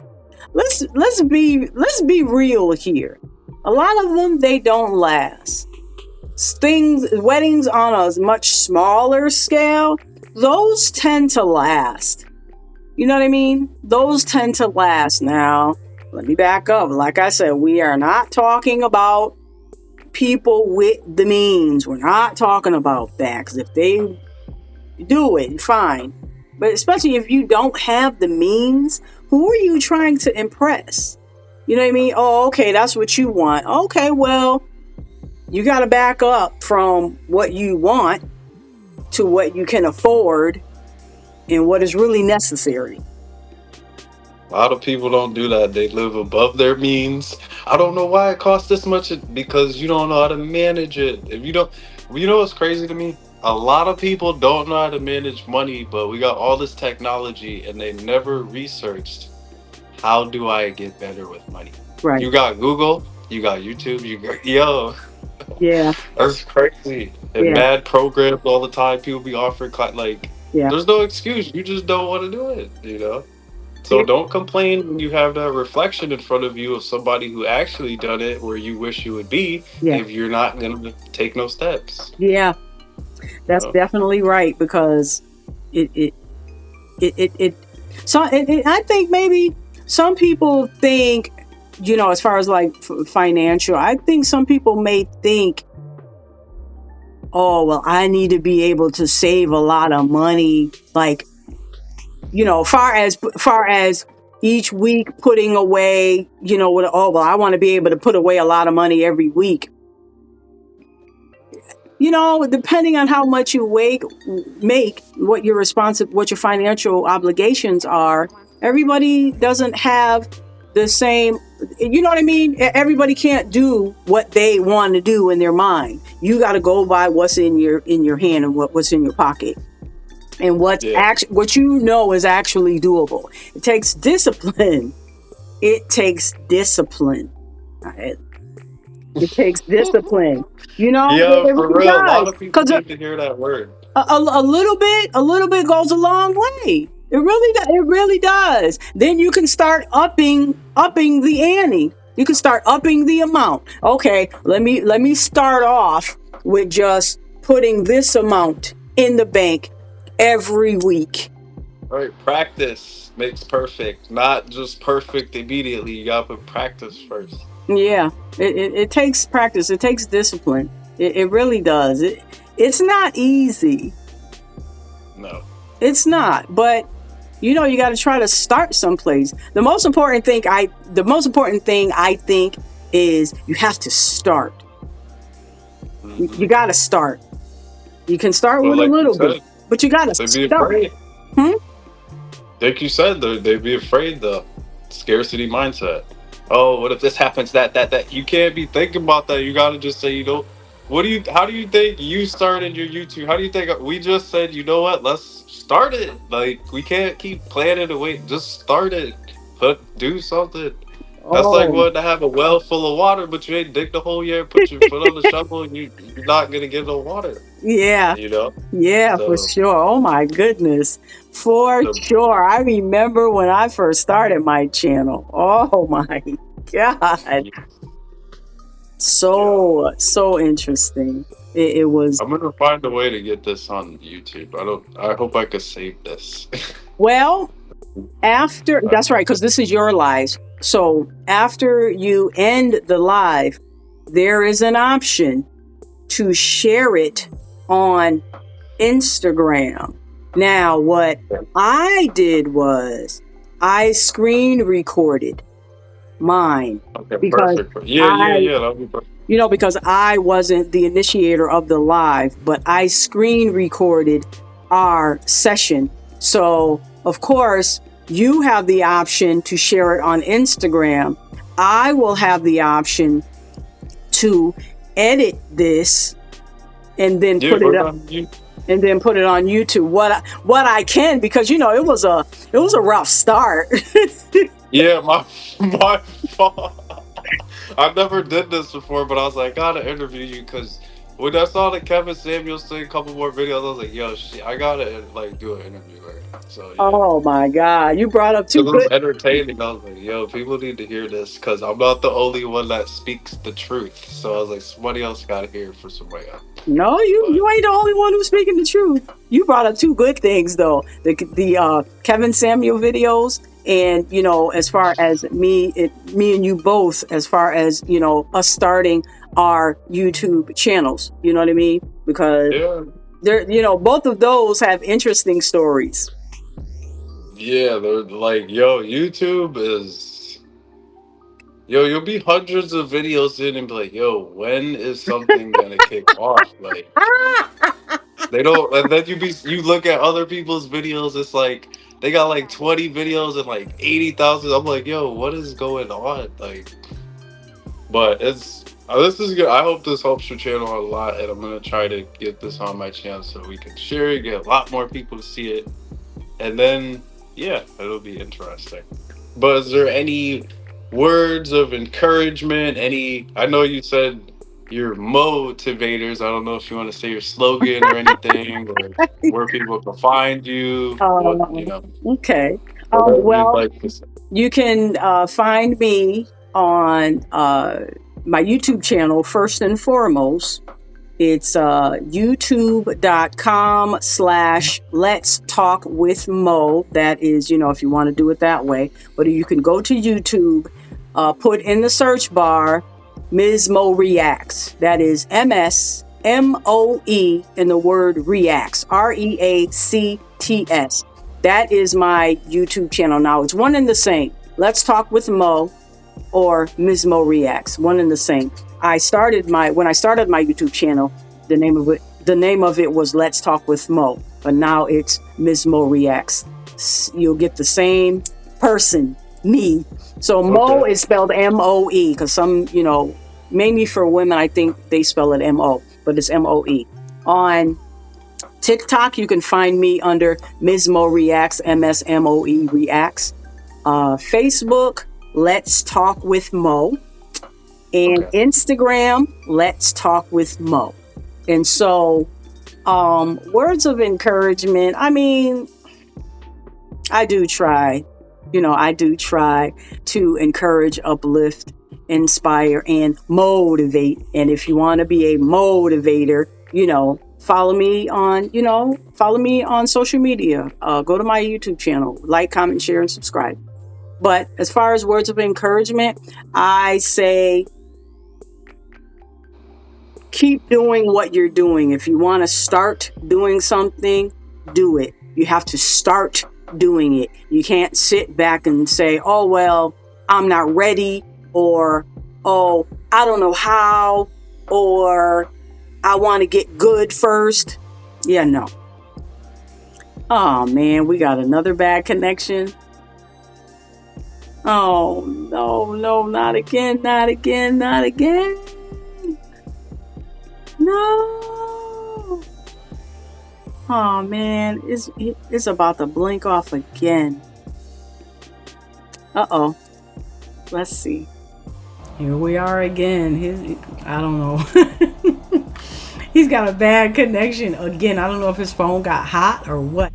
Let's be real here. A lot of them, they don't last. Weddings on a much smaller scale, those tend to last. You know what I mean? Those tend to last. Now, let me back up. Like I said, we are not talking about people with the means. We're not talking about that, because if they do it, fine. But especially if you don't have the means, who are you trying to impress? You know what I mean? Oh, okay, that's what you want. Okay, well, you got to back up from what you want to what you can afford and what is really necessary. A lot of people don't do that. They live above their means. I don't know why it costs this much because you don't know how to manage it. If you don't, you know what's crazy to me? A lot of people don't know how to manage money, but we got all this technology and they never researched how do I get better with money. Right. You got Google. You got YouTube. You got yo. Yeah, That's crazy. And yeah, mad programs all the time. People be offering like. yeah, There's no excuse. You just don't want to do it. You know. So yeah, don't complain when you have that reflection in front of you of somebody who actually done it where you wish you would be yeah, if you're not gonna take no steps. yeah. That's Oh, definitely right because it it it so I think maybe some people think, as far as like financial, I think some people may think, oh well, I need to be able to save a lot of money, like, far as each week putting away, oh well, I want to be able to put away a lot of money every week. Depending on how much you make, what your financial obligations are, everybody doesn't have the same. You know what I mean? Everybody can't do what they want to do in their mind. You got to go by what's in your hand and what's in your pocket, and yeah. what is actually doable. It takes discipline. It takes discipline. It takes discipline. Yeah, It for really real. A lot does. of people Because need to hear that word. a little bit goes a long way. It really does. Then you can start upping the ante. You can start upping the amount. Okay, let me start off with just putting this amount in the bank every week. All right, practice makes perfect. Not just perfect immediately. You gotta put practice first. Yeah, it takes practice. It takes discipline. It really does. It's not easy. No. It's not, but you got to try to start someplace. The most important thing I think is you have to start. You Hmm. got to start. You can start But with a like you little bit, said, but you got to they'd be start. afraid. Hmm? Like you said, they'd be afraid. The scarcity mindset. Oh, what if this happens? That. You can't be thinking about that. You gotta just say, what do you? How do you think you started your YouTube? How do you think we just said? You know what? Let's start it. Like we can't keep planning to wait. Just start it. Do something. That's like Oh, wanting to have a well full of water, but you ain't dig the hole yet. Put your foot on the shovel, and you're not gonna get no water. yeah. You know. Yeah, for So sure. Oh my goodness. For the sure. I remember when I first started my channel. Oh my God. yeah. So interesting. It was. I'm gonna find a way to get this on YouTube. I don't. I hope I could save this. Well, that's right, because this is your live. So after you end the live, there is an option to share it on Instagram. Now, what I did was I screen recorded mine Okay, because perfect. Yeah, I, yeah, yeah. That'll be perfect. because I wasn't the initiator of the live, but I screen recorded our session. So, of course, you have the option to share it on Instagram. I will have the option to edit this and then Yeah, put it put it up on you. and then put it on YouTube. What I can, because it was a rough start. Yeah, my my fault. I never did this before, but I was like, gotta interview you because when I saw the Kevin Samuelson a couple more videos, I was like, yo, shit, I gotta like do an interview right. So yeah. Oh my God, you brought up two Because it was good. entertaining. I was like, yo, people need to hear this because I'm not the only one that speaks the truth. So I was like, somebody else got to hear it for somebody else. No, you But you ain't the only one who's speaking the truth. You brought up two good things though. The Kevin Samuel videos, and as far as me and you both, as far as us starting our YouTube channels. You know what I mean? Because yeah, both of those have interesting stories. yeah, they're like, yo, YouTube is, yo, you'll be hundreds of videos in and be like, yo, when is something going to kick off? Like, they don't, and then you look at other people's videos, it's like, they got like 20 videos and like 80,000. I'm like, yo, what is going on? Like, but this is good. I hope this helps your channel a lot, and I'm gonna try to get this on my channel so we can share it, get a lot more people to see it, and then yeah, it'll be interesting. But is there any words of encouragement? Any? I know you said you're motivators. I don't know if you want to say your slogan or anything, or where people can find you. What Okay. whatever you'd Well, like to say. you can find me on my YouTube channel first and foremost. It's youtube.com/let's talk with Mo. That is, if you want to do it that way. But you can go to YouTube, put in the search bar Ms. Mo Reacts. That is MSMOE in the word reacts. REACTS. That is my YouTube channel. Now it's one and the same. Let's Talk with Mo or Ms. Mo Reacts. One and the same. When I started my YouTube channel, the name of it was Let's Talk with Mo, but now it's Ms. Mo Reacts. You'll get the same person, me. So Mo Okay. is spelled MOE because some, mainly for women, I think they spell it MO, but it's MOE. On TikTok, you can find me under Ms. Mo Reacts, MSMOE Reacts. Facebook, Let's Talk with Mo. And Okay. Instagram, Let's Talk with Mo. And so, words of encouragement. I mean, I do try, to encourage, uplift, inspire, and motivate. And if you want to be a motivator, follow me on social media. Go to my YouTube channel, like, comment, share, and subscribe. But as far as words of encouragement, I say keep doing what you're doing. If you want to start doing something, do it. You have to start doing it. You can't sit back and say, oh, well, I'm not ready, or, oh, I don't know how, or I want to get good first. Yeah, no. Oh, man, we got another bad connection. Oh, no, not again, not again, not again. No. Oh man, it's about to blink off again. Uh-oh. Let's see. Here we are again. I don't know. He's got a bad connection again. I don't know if his phone got hot or what.